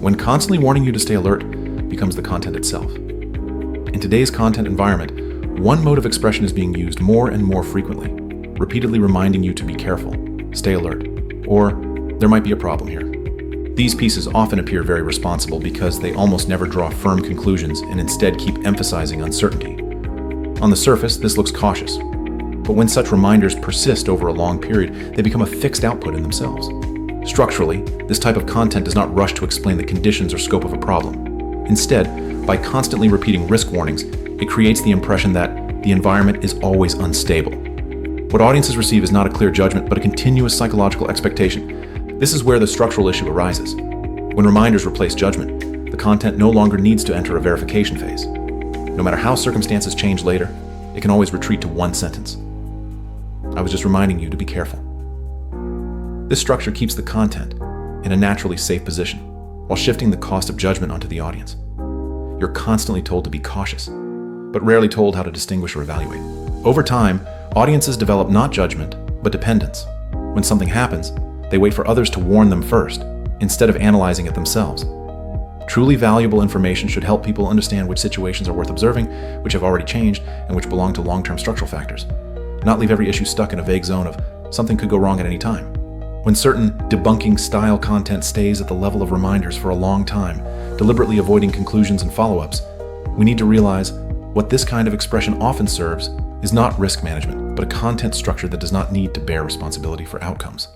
when constantly warning you to stay alert becomes the content itself. In today's content environment, one mode of expression is being used more and more frequently, repeatedly reminding you to be careful, stay alert, or there might be a problem here. These pieces often appear very responsible because they almost never draw firm conclusions and instead keep emphasizing uncertainty. On the surface, this looks cautious, but when such reminders persist over a long period, they become a fixed output in themselves. Structurally, this type of content does not rush to explain the conditions or scope of a problem. Instead, by constantly repeating risk warnings, it creates the impression that the environment is always unstable. What audiences receive is not a clear judgment, but a continuous psychological expectation. This is where the structural issue arises. When reminders replace judgment, the content no longer needs to enter a verification phase. No matter how circumstances change later, it can always retreat to one sentence. I was just reminding you to be careful. This structure keeps the content in a naturally safe position, while shifting the cost of judgment onto the audience. You're constantly told to be cautious, but rarely told how to distinguish or evaluate. Over time, audiences develop not judgment, but dependence. When something happens, they wait for others to warn them first, instead of analyzing it themselves. Truly valuable information should help people understand which situations are worth observing, which have already changed, and which belong to long-term structural factors. Not leave every issue stuck in a vague zone of something could go wrong at any time. When certain debunking style content stays at the level of reminders for a long time, deliberately avoiding conclusions and follow-ups, we need to realize what this kind of expression often serves is not risk management, but a content structure that does not need to bear responsibility for outcomes.